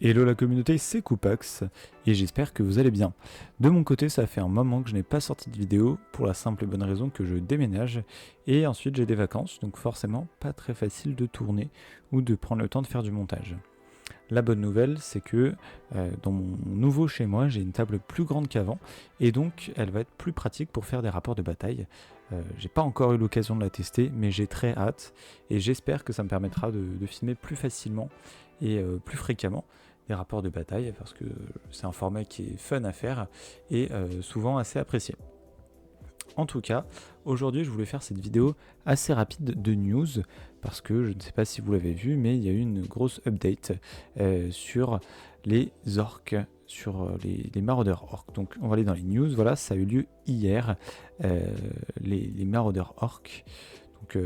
Hello la communauté, c'est Koupax et j'espère que vous allez bien. De mon côté, ça fait un moment que je n'ai pas sorti de vidéo pour la simple et bonne raison que je déménage et ensuite j'ai des vacances, donc forcément pas très facile de tourner ou de prendre le temps de faire du montage. La bonne nouvelle, c'est que dans mon nouveau chez moi, j'ai une table plus grande qu'avant et donc elle va être plus pratique pour faire des rapports de bataille. J'ai pas encore eu l'occasion de la tester, mais j'ai très hâte et j'espère que ça me permettra de filmer plus facilement et plus fréquemment des rapports de bataille parce que c'est un format qui est fun à faire et souvent assez apprécié. En tout cas, aujourd'hui je voulais faire cette vidéo assez rapide de news parce que je ne sais pas si vous l'avez vu, mais il y a eu une grosse update sur les orques, sur les maraudeurs orques. Donc on va aller dans les news, voilà, ça a eu lieu hier, les maraudeurs orques. Donc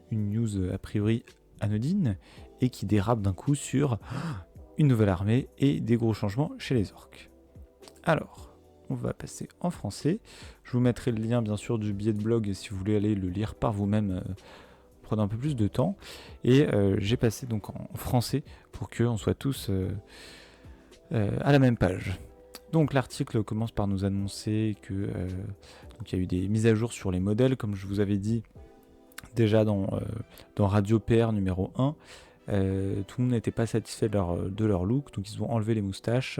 une news a priori anodine et qui dérape d'un coup sur une nouvelle armée et des gros changements chez les orques. Alors, on va passer en français. Je vous mettrai le lien bien sûr du billet de blog si vous voulez aller le lire par vous-même. Prenez un peu plus de temps. Et j'ai passé donc en français pour qu'on soit tous à la même page. Donc l'article commence par nous annoncer que donc il y a eu des mises à jour sur les modèles, comme je vous avais dit déjà dans Radio PR numéro 1. Tout le monde n'était pas satisfait de leur look, donc ils ont enlevé les moustaches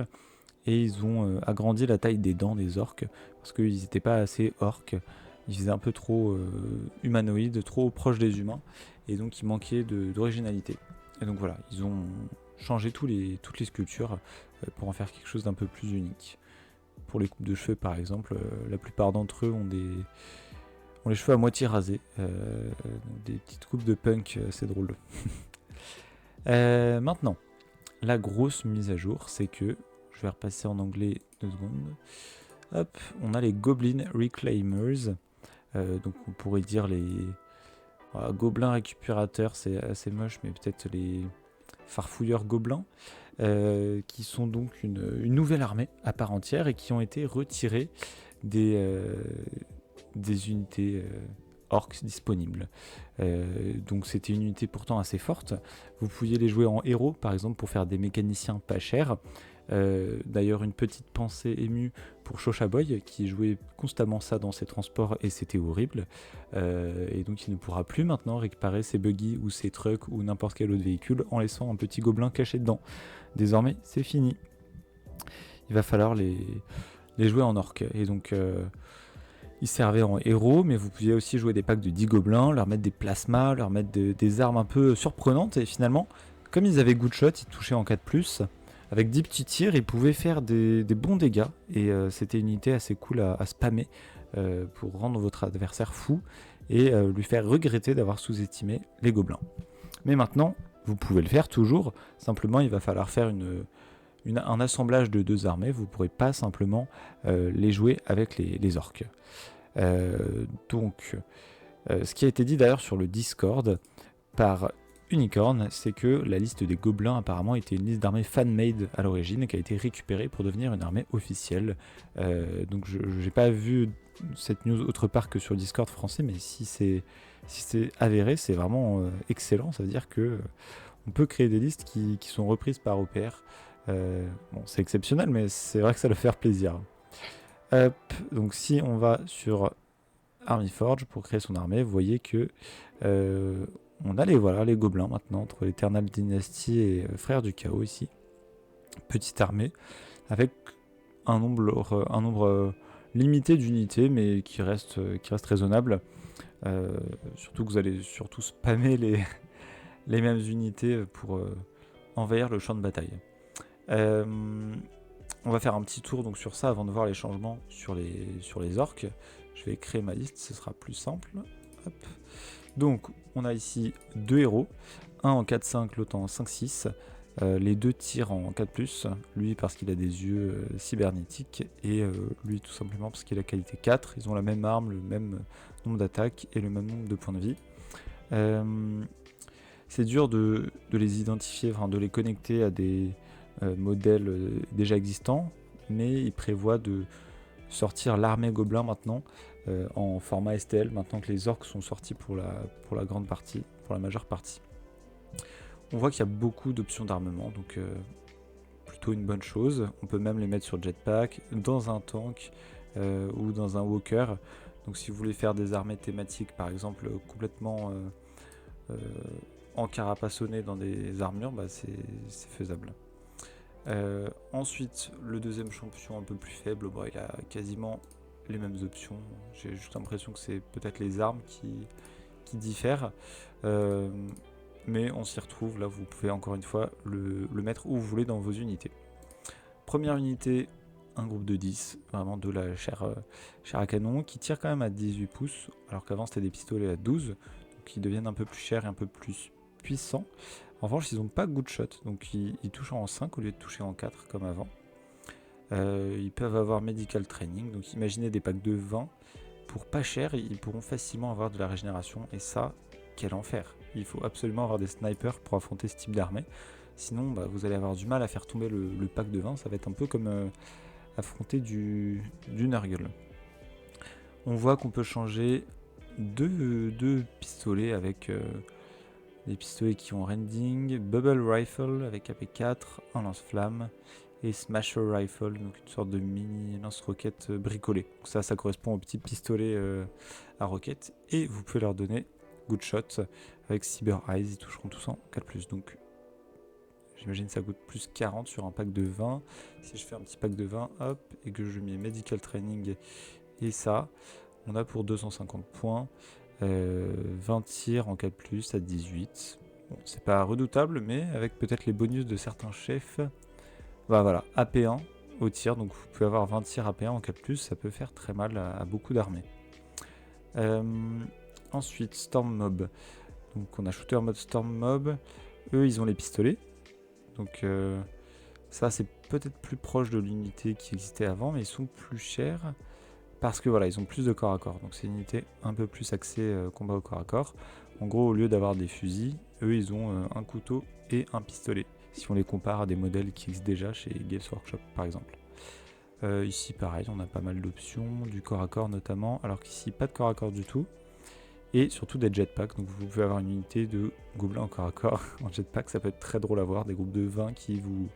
et ils ont agrandi la taille des dents des orques parce qu'ils n'étaient pas assez orques, ils faisaient un peu trop humanoïdes, trop proches des humains et donc il manquait d'originalité. Et donc voilà, ils ont changé toutes les sculptures pour en faire quelque chose d'un peu plus unique. Pour les coupes de cheveux par exemple, la plupart d'entre eux ont les cheveux à moitié rasés, des petites coupes de punk, c'est drôle. Maintenant, la grosse mise à jour, c'est que, je vais repasser en anglais 2 secondes, hop, on a les Goblin Reclaimers, donc on pourrait dire les gobelins récupérateurs, c'est assez moche, mais peut-être les farfouilleurs gobelins, qui sont donc une nouvelle armée à part entière et qui ont été retirés des unités orcs disponibles. Donc c'était une unité pourtant assez forte. Vous pouviez les jouer en héros par exemple pour faire des mécaniciens pas chers. D'ailleurs une petite pensée émue pour Shoshaboy qui jouait constamment ça dans ses transports et c'était horrible. Et donc il ne pourra plus maintenant récupérer ses buggy ou ses trucks ou n'importe quel autre véhicule en laissant un petit gobelin caché dedans. Désormais c'est fini. Il va falloir les jouer en orc. Et donc ils servaient en héros, mais vous pouviez aussi jouer des packs de 10 gobelins, leur mettre des plasmas, leur mettre des armes un peu surprenantes, et finalement, comme ils avaient good shot, ils touchaient en 4+, avec 10 petits tirs, ils pouvaient faire des bons dégâts, et c'était une unité assez cool à spammer pour rendre votre adversaire fou, et lui faire regretter d'avoir sous-estimé les gobelins. Mais maintenant, vous pouvez le faire toujours, simplement il va falloir faire un assemblage de 2 armées, vous ne pourrez pas simplement les jouer avec les orques. Donc, ce qui a été dit d'ailleurs sur le Discord par Unicorn, c'est que la liste des gobelins apparemment était une liste d'armées fan-made à l'origine qui a été récupérée pour devenir une armée officielle. Donc je n'ai pas vu cette news autre part que sur le Discord français, mais si c'est avéré, c'est vraiment excellent. Ça veut dire que on peut créer des listes qui sont reprises par OPR. Bon, c'est exceptionnel, mais c'est vrai que ça doit faire plaisir. Hop, donc si on va sur Armyforge pour créer son armée, vous voyez que on a les gobelins maintenant entre l'Eternal Dynasty et Frères du Chaos ici. Petite armée avec un nombre limité d'unités, mais qui reste raisonnable. Surtout que vous allez surtout spammer les mêmes unités pour envahir le champ de bataille. On va faire un petit tour donc sur ça avant de voir les changements sur les orques. Je vais créer ma liste, ce sera plus simple. Hop. Donc on a ici 2 héros, un en 4-5, l'autre en 5-6. Les deux tirent en 4+, lui parce qu'il a des yeux cybernétiques et lui tout simplement parce qu'il a qualité 4. Ils ont la même arme, le même nombre d'attaques et le même nombre de points de vie. C'est dur de les identifier, enfin de les connecter à des modèles déjà existants, mais il prévoit de sortir l'armée gobelin maintenant en format STL, maintenant que les orques sont sortis pour la grande partie, pour la majeure partie. On voit qu'il y a beaucoup d'options d'armement, donc plutôt une bonne chose. On peut même les mettre sur jetpack, dans un tank ou dans un walker. Donc si vous voulez faire des armées thématiques par exemple complètement encarapaçonnées dans des armures, bah c'est faisable. Ensuite, le deuxième champion un peu plus faible, bah, il a quasiment les mêmes options. J'ai juste l'impression que c'est peut-être les armes qui diffèrent. Mais on s'y retrouve, là vous pouvez encore une fois le mettre où vous voulez dans vos unités. Première unité, un groupe de 10, vraiment de la chair à canon, qui tire quand même à 18 pouces, alors qu'avant c'était des pistolets à 12, donc ils deviennent un peu plus chers et un peu plus puissants. En revanche, ils n'ont pas good shot, donc ils touchent en 5 au lieu de toucher en 4 comme avant. Ils peuvent avoir medical training, donc imaginez des packs de 20, pour pas cher, ils pourront facilement avoir de la régénération, et ça, quel enfer. Il faut absolument avoir des snipers pour affronter ce type d'armée, sinon bah, vous allez avoir du mal à faire tomber le pack de 20, ça va être un peu comme affronter du Nurgle. On voit qu'on peut changer deux pistolets avec des pistolets qui ont rending, Bubble Rifle avec AP4, un lance-flamme, et Smasher Rifle, donc une sorte de mini lance-roquette bricolé. Donc ça correspond aux petits pistolets à roquettes. Et vous pouvez leur donner Good Shot avec Cyber Eyes, ils toucheront tous en 4+. Donc j'imagine que ça coûte plus 40 sur un pack de 20. Si je fais un petit pack de 20, hop, et que je mets Medical Training et ça, on a pour 250 points. 20 tirs en 4+, à 18. Bon, c'est pas redoutable, mais avec peut-être les bonus de certains chefs. Bah voilà, AP1 au tir, donc vous pouvez avoir 20 tirs AP1 en 4+, ça peut faire très mal à beaucoup d'armées. Ensuite, Storm Mob. Donc on a shooter mode Storm Mob. Eux, ils ont les pistolets. Donc ça, c'est peut-être plus proche de l'unité qui existait avant, mais ils sont plus chers. Parce que voilà, ils ont plus de corps à corps. Donc c'est une unité un peu plus axée combat au corps à corps. En gros, au lieu d'avoir des fusils, eux, ils ont un couteau et un pistolet. Si on les compare à des modèles qui existent déjà chez Games Workshop par exemple. Ici pareil, on a pas mal d'options, du corps à corps notamment, alors qu'ici pas de corps à corps du tout. Et surtout des jetpacks, donc vous pouvez avoir une unité de gobelins en corps à corps. En jetpack, ça peut être très drôle à voir, des groupes de 20 qui vous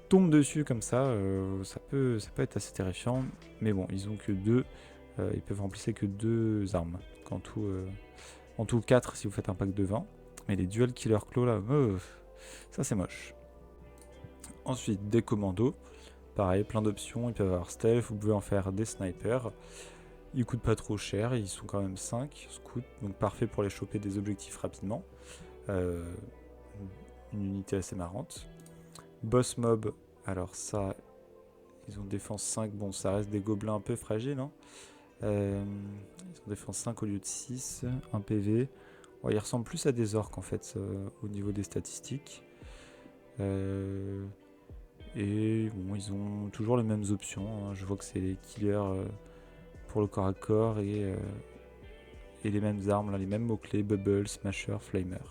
tombent dessus comme ça, ça peut être assez terrifiant. Mais bon, ils ont que 2, ils peuvent remplacer que 2 armes. En tout 4 si vous faites un pack de 20. Mais les dual killer claw là, ça c'est moche. Ensuite, des commandos. Pareil, plein d'options. Ils peuvent avoir stealth, vous pouvez en faire des snipers. Ils coûtent pas trop cher, ils sont quand même 5 scouts, donc parfait pour les choper des objectifs rapidement. Une unité assez marrante. Boss mob, alors ça, ils ont défense 5, bon ça reste des gobelins un peu fragiles. Hein. Ils ont défense 5 au lieu de 6, 1 PV. Ouais, ils ressemblent plus à des orques en fait au niveau des statistiques. Et bon, ils ont toujours les mêmes options. Hein. Je vois que c'est les killers pour le corps à corps et les mêmes armes, là, les mêmes mots-clés, Bubble, Smasher, Flamer.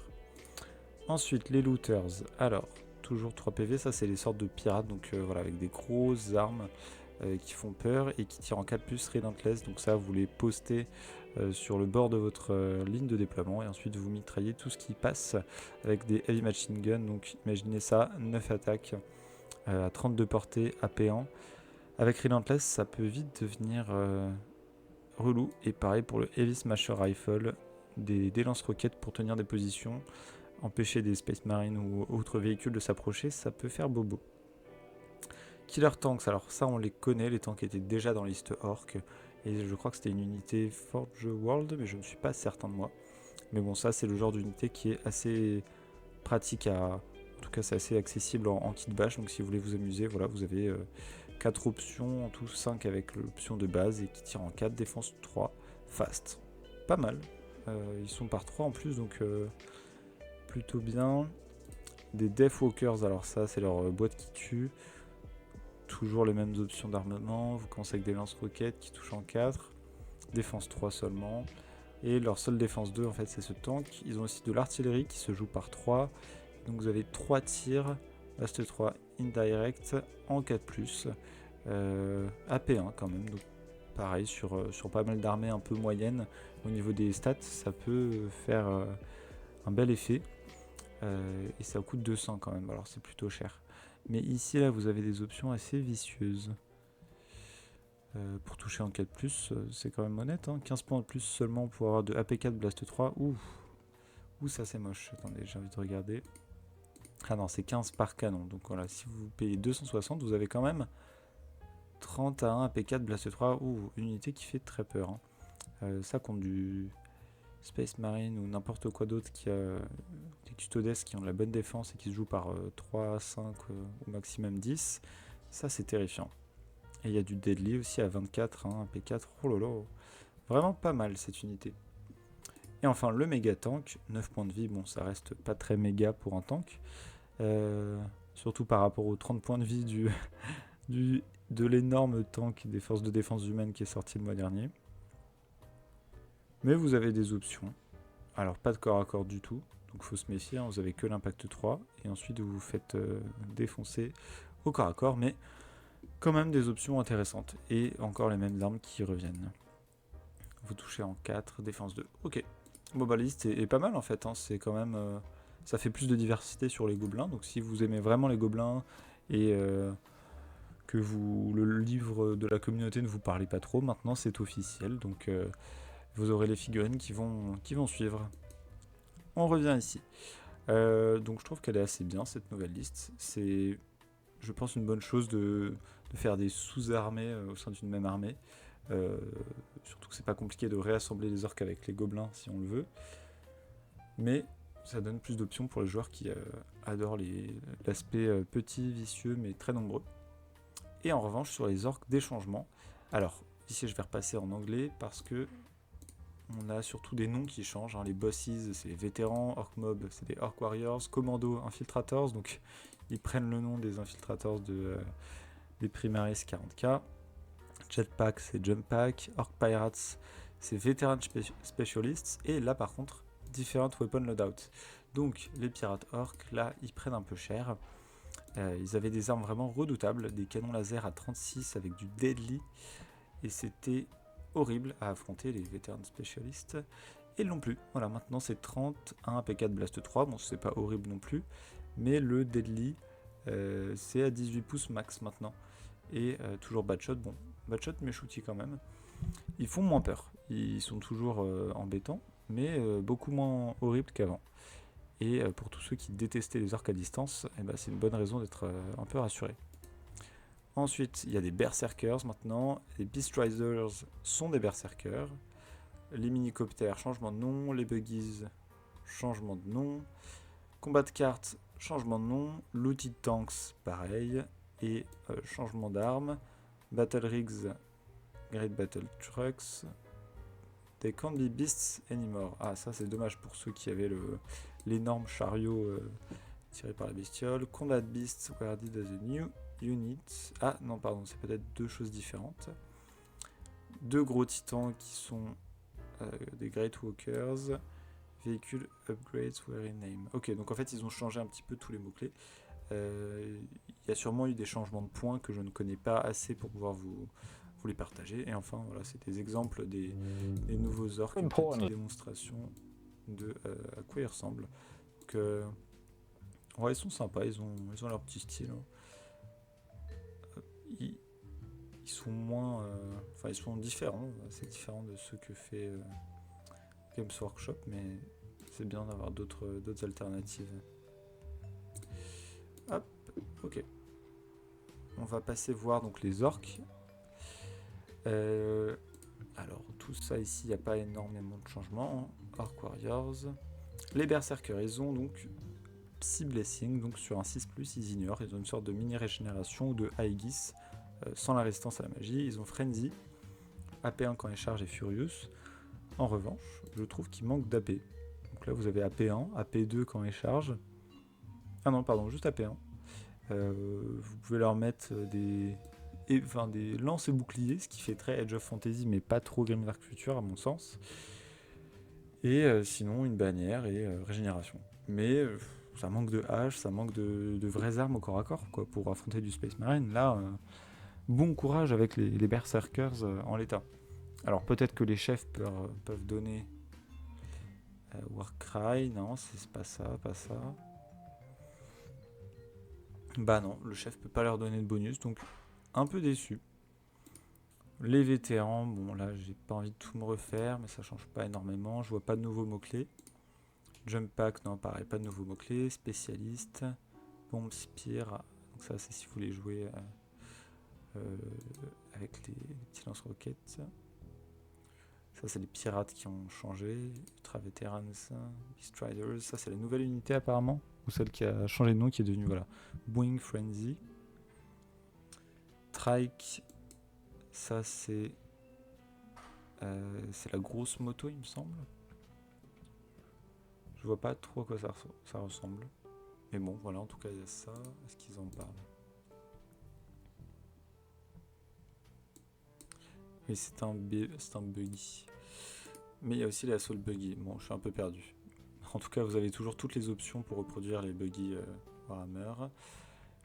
Ensuite, les looters. Alors, toujours 3 PV, ça c'est les sortes de pirates, donc voilà, avec des grosses armes qui font peur et qui tirent en 4+, Relentless. Donc ça, vous les postez sur le bord de votre ligne de déploiement et ensuite vous mitraillez tout ce qui passe avec des heavy machine guns. Donc imaginez ça, 9 attaques à 32 portées, AP1. Avec Relentless, ça peut vite devenir relou. Et pareil pour le Heavy Smasher Rifle, des lance-roquettes pour tenir des positions, empêcher des Space Marines ou autres véhicules de s'approcher, ça peut faire bobo. Killer Tanks, alors ça on les connaît, les tanks étaient déjà dans la liste Orc, et je crois que c'était une unité Forge World, mais je ne suis pas certain de moi. Mais bon, ça c'est le genre d'unité qui est assez pratique à... En tout cas c'est assez accessible en kit bash, donc si vous voulez vous amuser, voilà, vous avez 4 options, en tout 5 avec l'option de base, et qui tire en 4, défense 3, fast. Pas mal. Ils sont par 3 en plus, donc plutôt bien. Des Deathwalkers, alors ça c'est leur boîte qui tue. Toujours les mêmes options d'armement, vous commencez avec des lance-roquettes qui touchent en 4, défense 3 seulement, et leur seule défense 2 en fait c'est ce tank. Ils ont aussi de l'artillerie qui se joue par 3, donc vous avez 3 tirs, reste 3 indirect en 4+, AP1 quand même, donc pareil sur pas mal d'armées un peu moyennes, au niveau des stats ça peut faire un bel effet, et ça coûte 200 quand même, alors c'est plutôt cher. Mais ici, là, vous avez des options assez vicieuses. Pour toucher en 4+, c'est quand même honnête, hein. 15 points de plus seulement pour avoir de AP4 Blast 3. Ouh, ça c'est moche. Attendez, j'ai envie de regarder. Ah non, c'est 15 par canon. Donc voilà, si vous payez 260, vous avez quand même 30 à 1 AP4 Blast 3. Ouh, une unité qui fait très peur, hein. Ça contre du Space Marine ou n'importe quoi d'autre qui a des custodes qui ont de la bonne défense et qui se jouent par 3, 5 au maximum 10. Ça c'est terrifiant. Et il y a du Deadly aussi à 24, hein, un P4, oh là là, vraiment pas mal cette unité. Et enfin le méga tank, 9 points de vie, bon ça reste pas très méga pour un tank, surtout par rapport aux 30 points de vie de l'énorme tank des forces de défense humaine qui est sorti le mois dernier. Mais vous avez des options, alors pas de corps à corps du tout, donc faut se méfier, hein, vous avez que l'impact 3, et ensuite vous vous faites défoncer au corps à corps, mais quand même des options intéressantes. Et encore les mêmes armes qui reviennent. Vous touchez en 4, défense 2. Ok. Bon bah la liste est pas mal en fait. Hein. C'est quand même... ça fait plus de diversité sur les gobelins. Donc si vous aimez vraiment les gobelins et que le livre de la communauté ne vous parlait pas trop, maintenant c'est officiel. Donc vous aurez les figurines qui vont suivre. On revient ici. Donc je trouve qu'elle est assez bien cette nouvelle liste. C'est, je pense, une bonne chose de faire des sous-armées au sein d'une même armée. Surtout que c'est pas compliqué de réassembler les orques avec les gobelins si on le veut. Mais ça donne plus d'options pour les joueurs qui adorent l'aspect petit, vicieux, mais très nombreux. Et en revanche, sur les orques, des changements. Alors, ici je vais repasser en anglais parce que on a surtout des noms qui changent. Hein. Les bosses, c'est les vétérans, orc mob, c'est des orc warriors, commando, infiltrators, donc ils prennent le nom des infiltrators des Primaris 40k. Jetpack, c'est Jump Pack. Orc Pirates, c'est Veteran Specialists. Et là, par contre, Different Weapon Loadout. Donc, les pirates orcs, là, ils prennent un peu cher. Ils avaient des armes vraiment redoutables, des canons laser à 36 avec du Deadly. Et c'était horrible à affronter, les Veteran Specialists. Et ils l'ont plus. Voilà, maintenant c'est 30, 1 AP4 Blast 3. Bon, c'est pas horrible non plus. Mais le Deadly, c'est à 18 pouces max maintenant. Et toujours Badshot. Bon, Badshot mais shooty quand même. Ils font moins peur. Ils sont toujours embêtants, mais beaucoup moins horribles qu'avant. Et pour tous ceux qui détestaient les orques à distance, eh ben, c'est une bonne raison d'être un peu rassuré. Ensuite, il y a des Berserkers maintenant. Les Beast Riders sont des Berserkers. Les Minicoptères, changement de nom. Les Buggies, changement de nom. Combat de cartes, changement de nom. Looted Tanks, pareil. Et changement d'armes. Battle Rigs, Great Battle Trucks. They can't be beasts anymore. Ah, ça c'est dommage pour ceux qui avaient l'énorme chariot tiré par la bestiole. Combat Beasts were added as a new unit. Ah non, pardon, c'est peut-être deux choses différentes. Deux gros titans qui sont des Great Walkers. Véhicules upgrades were in name. Ok, donc en fait ils ont changé un petit peu tous les mots-clés. Il y a sûrement eu des changements de points que je ne connais pas assez pour pouvoir vous les partager. Et enfin, voilà, c'est des exemples des nouveaux orques, une petite démonstration de à quoi ils ressemblent. Donc, ouais, ils sont sympas, ils ont leur petit style. Hein. Ils sont moins... Enfin, ils sont différents, c'est différent de ceux que fait Games Workshop, mais c'est bien d'avoir d'autres alternatives. Hop, ok. On va passer voir donc les orques. Alors tout ça ici, il n'y a pas énormément de changements. Hein. Orc Warriors. Les Berserkers, ils ont donc Psy Blessing, donc sur un 6+, ils ignorent. Ils ont une sorte de mini régénération ou de Aegis, sans la résistance à la magie. Ils ont Frenzy, AP1 quand ils chargent et Furious. En revanche, je trouve qu'il manque d'AP. Donc là vous avez AP1, AP2 quand ils chargent. Ah non, pardon, juste AP1. Vous pouvez leur mettre des lances et boucliers, ce qui fait très Age of Fantasy, mais pas trop Grimdark Future à mon sens. Et sinon, une bannière et régénération. Mais ça manque de hache, ça manque de vraies armes au corps à corps quoi, pour affronter du Space Marine. Là, bon courage avec les Berserkers en l'état. Alors peut-être que les chefs peuvent donner Warcry, non, c'est pas ça, pas ça. Bah non, le chef peut pas leur donner de bonus, donc un peu déçu. Les vétérans, bon là j'ai pas envie de tout me refaire, mais ça change pas énormément. Je vois pas de nouveaux mots-clés. Jump pack, non pareil, pas de nouveaux mots-clés. Spécialiste, bombe spear, donc ça c'est si vous voulez jouer avec les petits lance-roquettes. Ça c'est les pirates qui ont changé. Ultra Veterans, Striders, ça c'est la nouvelle unité apparemment, ou celle qui a changé de nom qui est devenue voilà, Boeing Frenzy. Trike, ça c'est la grosse moto il me semble. Je vois pas trop à quoi ça ressemble. Mais bon voilà, en tout cas il y a ça. Est-ce qu'ils en parlent? Oui, c'est un buggy. Mais il y a aussi la Soul Buggy. Bon, je suis un peu perdu. En tout cas, vous avez toujours toutes les options pour reproduire les buggy Warhammer.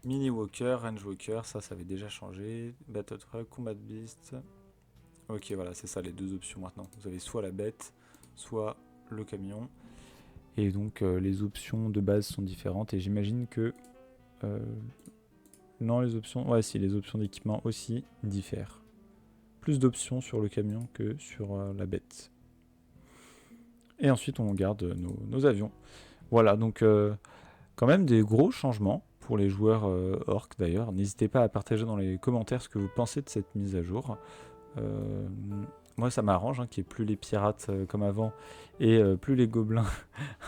Mini Walker, Range Walker, ça avait déjà changé. Battle Truck, Combat Beast. Ok, voilà, c'est ça les deux options maintenant. Vous avez soit la bête, soit le camion. Et donc les options de base sont différentes. Et j'imagine que... non, les options... Ouais, si, les options d'équipement aussi diffèrent. Plus d'options sur le camion que sur la bête. Et ensuite on garde nos avions. Voilà, donc quand même des gros changements pour les joueurs orques d'ailleurs. N'hésitez pas à partager dans les commentaires ce que vous pensez de cette mise à jour. Moi ça m'arrange hein, qu'il n'y ait plus les pirates comme avant et plus les gobelins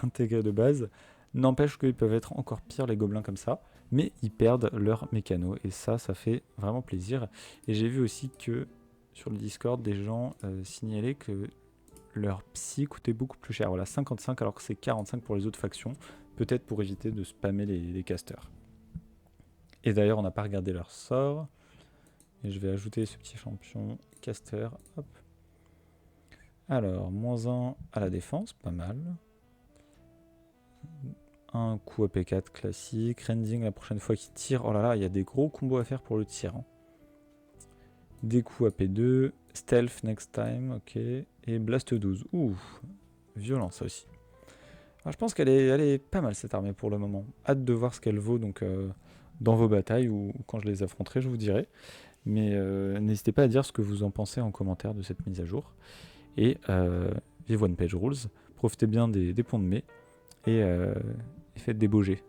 intégrés de base. N'empêche qu'ils peuvent être encore pires les gobelins comme ça, mais ils perdent leur mécano et ça fait vraiment plaisir. Et j'ai vu aussi que sur le Discord des gens signalaient que leur psy coûtait beaucoup plus cher. Voilà, 55 alors que c'est 45 pour les autres factions. Peut-être pour éviter de spammer les casters. Et d'ailleurs, on n'a pas regardé leur sort. Et je vais ajouter ce petit champion caster. Hop. Alors, -1 à la défense, pas mal. Un coup AP4 classique. Rending la prochaine fois qu'il tire. Oh là là, il y a des gros combos à faire pour le tir. Hein. Des coups AP2. Stealth next time, ok. Et Blast 12. Ouh, violent ça aussi. Alors, je pense qu'elle est pas mal cette armée pour le moment. Hâte de voir ce qu'elle vaut donc, dans vos batailles ou quand je les affronterai, je vous dirai. Mais n'hésitez pas à dire ce que vous en pensez en commentaire de cette mise à jour. Et vive One Page Rules. Profitez bien des ponts de mai et faites des beaux jets.